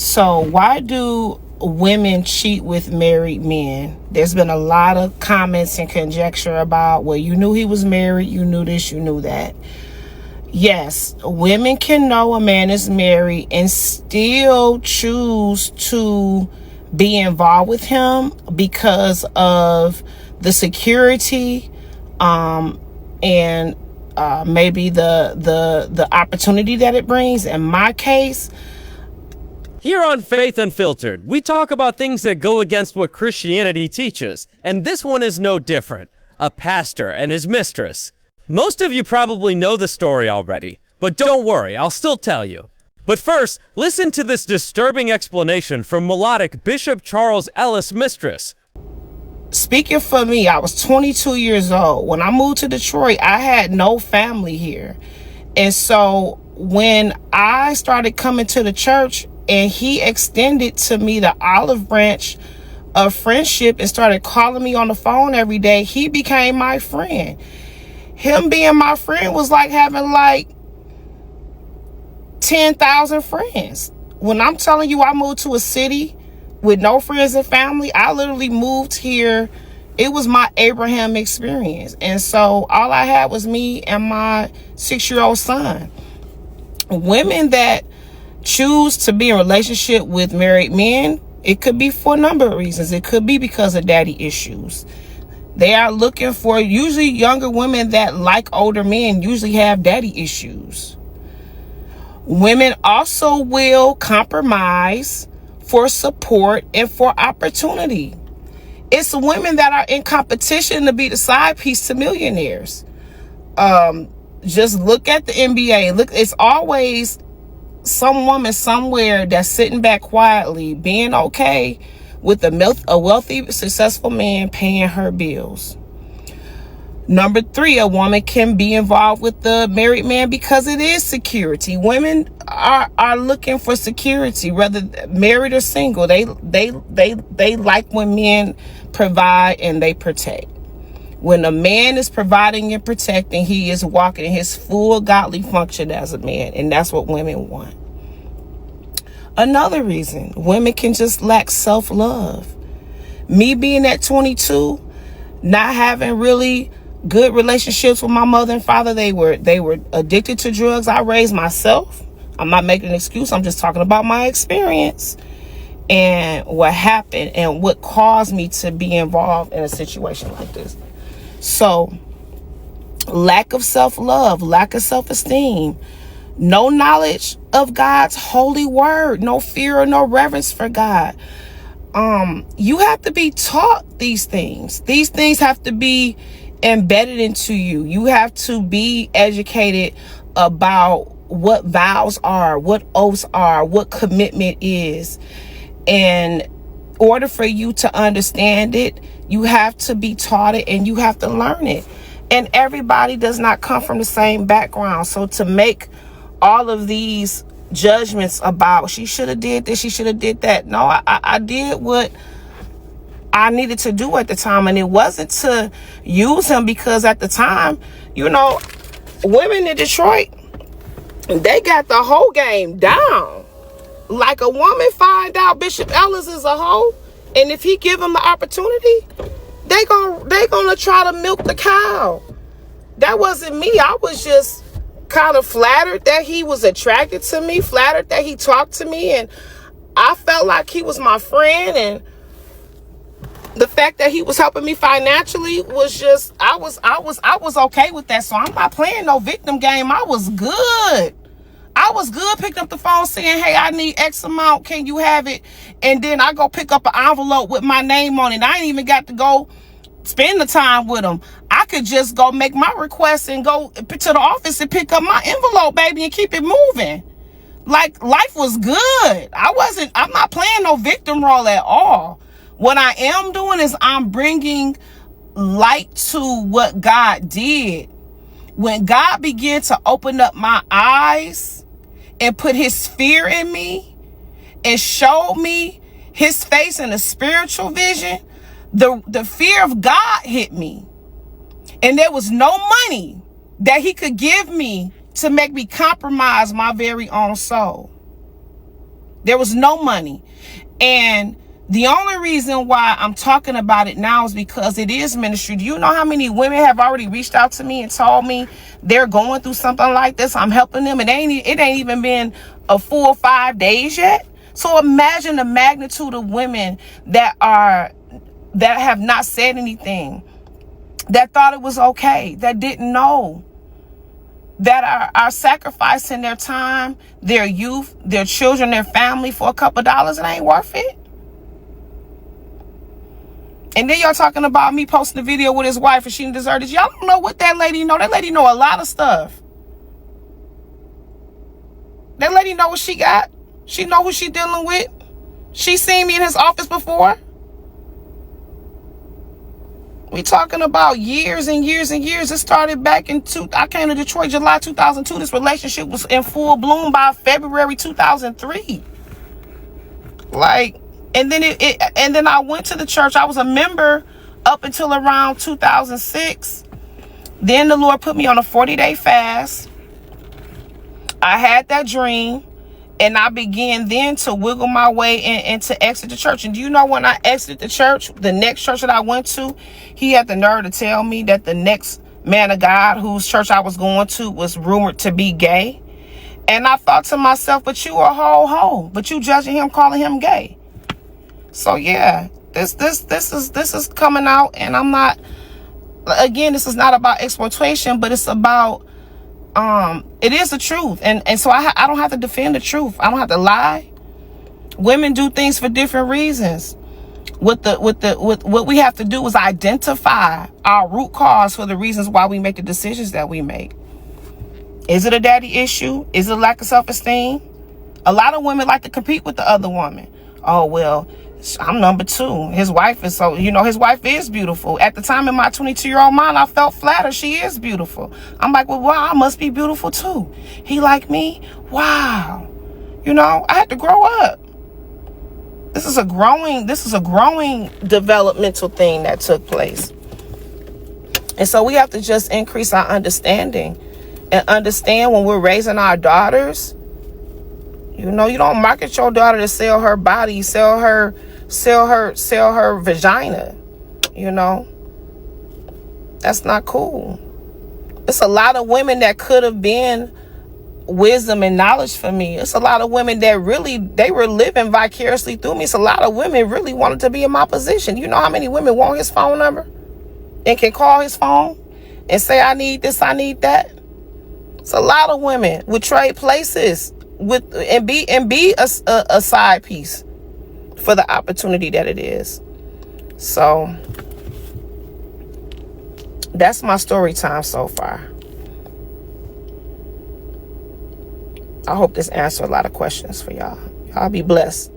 So why do women cheat with married men? There's been a lot of comments and conjecture about, well, you knew he was married, you knew this, you knew that. Yes, women can know a man is married and still choose to be involved with him because of the security, and maybe the opportunity that it brings. In my case, here on Faith Unfiltered, we talk about things that go against what Christianity teaches, and this one is no different. A pastor and his mistress. Most of you probably know the story already, but don't worry, I'll still tell you. But first, listen to this disturbing explanation from melodic Bishop Ellis mistress. Speaking for me, I was 22 years old. When I moved to Detroit, I had no family here. And so when I started coming to the church and he extended to me the olive branch of friendship and started calling me on the phone every day, he became my friend. Him being my friend was like having like 10,000 friends. When I'm telling you I moved to a city with no friends and family, I literally moved here. It was my Abraham experience. And so all I had was me and my 6-year-old son. Women that choose to be in a relationship with married men, it could be for a number of reasons. It could be because of daddy issues. They are looking for, usually younger women that like older men usually have daddy issues. Women also will compromise for support and for opportunity. It's women that are in competition to be the side piece to millionaires. Just look at the NBA. Look, it's always some woman somewhere that's sitting back quietly, being okay with a wealthy, successful man paying her bills. Number 3, a woman can be involved with the married man because it is security. Women are looking for security, whether married or single. They like when men provide and they protect. When a man is providing and protecting, he is walking in his full godly function as a man, and that's what women want. Another reason, women can just lack self-love. Me being at 22, not having really good relationships with my mother and father, they were addicted to drugs. I raised myself. I'm not making an excuse. I'm just talking about my experience and what happened and what caused me to be involved in a situation like this. So, lack of self-love, lack of self-esteem, no knowledge of God's holy word, no fear or no reverence for God. You have to be taught these things. These things have to be embedded into you. You have to be educated about what vows are, what oaths are, what commitment is. And in order for you to understand it, you have to be taught it and you have to learn it. And everybody does not come from the same background. So to make all of these judgments about she should have did this, she should have did that. No, I did what I needed to do at the time. And it wasn't to use him because at the time, women in Detroit, they got the whole game down. Like a woman find out Bishop Ellis is a hoe, and if he give them the opportunity, they gonna try to milk the cow. That wasn't me. I was just kind of flattered that he was attracted to me, flattered that he talked to me, and I felt like he was my friend, and the fact that he was helping me financially was just, I was okay with that. So I'm not playing no victim game. I was good. Picking up the phone saying, hey, I need X amount. Can you have it? And then I go pick up an envelope with my name on it. I ain't even got to go spend the time with him. I could just go make my request and go to the office and pick up my envelope, baby, and keep it moving. Like, life was good. I'm not playing no victim role at all. What I am doing is I'm bringing light to what God did. When God began to open up my eyes and put his fear in me and showed me his face in a spiritual vision, the fear of God hit me. And there was no money that he could give me to make me compromise my very own soul. There was no money. And the only reason why I'm talking about it now is because it is ministry. Do you know how many women have already reached out to me and told me they're going through something like this? I'm helping them. It ain't even been a full 5 days yet. So imagine the magnitude of women that have not said anything, that thought it was okay, that didn't know, that are sacrificing their time, their youth, their children, their family for a couple dollars. It ain't worth it. And then y'all talking about me posting a video with his wife and she didn't deserve it. Y'all don't know what that lady know. That lady know a lot of stuff. That lady know what she got. She know who she dealing with. She seen me in his office before. We talking about years and years and years. It started back I came to Detroit July 2002. This relationship was in full bloom by February 2003. And then I went to the church. I was a member up until around 2006. Then the Lord put me on a 40-day fast. I had that dream, and I began then to wiggle my way and to exit the church. And do you know, when I exited the church, the next church that I went to, he had the nerve to tell me that the next man of God whose church I was going to was rumored to be gay. And I thought to myself, but you a ho, but you judging him, calling him gay. So yeah, this is coming out, and I'm not, again, this is not about exploitation, but it's about, it is the truth. And so I don't have to defend the truth. I don't have to lie. Women do things for different reasons. What we have to do is identify our root cause for the reasons why we make the decisions that we make. Is it a daddy issue? Is it a lack of self-esteem? A lot of women like to compete with the other woman. Oh, well, I'm number 2. His wife is his wife is beautiful. At the time, in my 22-year-old mind, I felt flattered. She is beautiful. I'm like, well, wow, I must be beautiful too. He like me? Wow. I had to grow up. This is a growing developmental thing that took place. And so we have to just increase our understanding and understand when we're raising our daughters. You don't market your daughter to sell her body, sell her vagina. That's not cool. It's a lot of women that could have been wisdom and knowledge for me. It's a lot of women that really, they were living vicariously through me. It's a lot of women really wanted to be in my position. You know how many women want his phone number and can call his phone and say, I need this, I need that? It's a lot of women would trade places and be a side piece for the opportunity that it is. So that's my story time so far. I hope this answered a lot of questions for y'all. Y'all be blessed.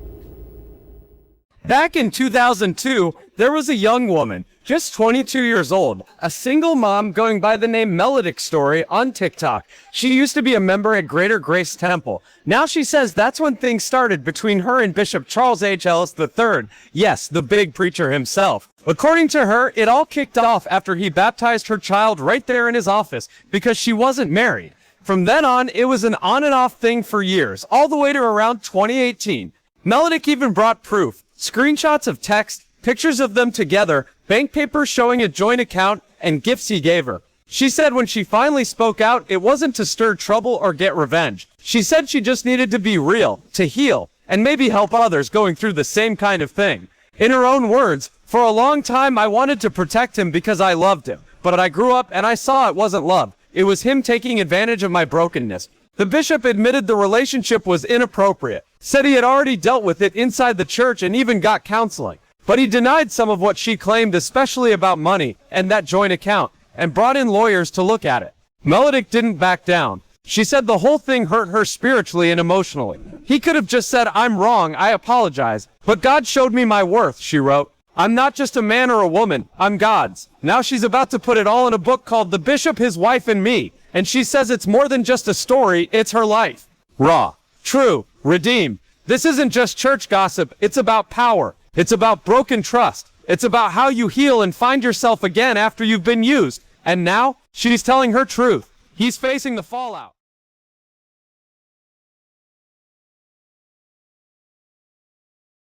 Back in 2002, there was a young woman, just 22 years old, a single mom going by the name Melodic Story on TikTok. She used to be a member at Greater Grace Temple. Now she says that's when things started between her and Bishop Charles H. Ellis III. Yes, the big preacher himself. According to her, it all kicked off after he baptized her child right there in his office because she wasn't married. From then on, it was an on and off thing for years, all the way to around 2018. Melodic even brought proof, screenshots of text, pictures of them together, bank papers showing a joint account, and gifts he gave her. She said when she finally spoke out, it wasn't to stir trouble or get revenge. She said she just needed to be real, to heal, and maybe help others going through the same kind of thing. In her own words, for a long time I wanted to protect him because I loved him, but I grew up and I saw it wasn't love. It was him taking advantage of my brokenness. The bishop admitted the relationship was inappropriate, said he had already dealt with it inside the church and even got counseling. But he denied some of what she claimed, especially about money and that joint account, and brought in lawyers to look at it. Melodic didn't back down. She said the whole thing hurt her spiritually and emotionally. He could have just said, I'm wrong, I apologize, but God showed me my worth, she wrote. I'm not just a man or a woman, I'm God's. Now she's about to put it all in a book called The Bishop, His Wife, and Me, and she says it's more than just a story, it's her life. Raw, true, redeemed. This isn't just church gossip, it's about power. It's about broken trust. It's about how you heal and find yourself again after you've been used. And now, she's telling her truth. He's facing the fallout.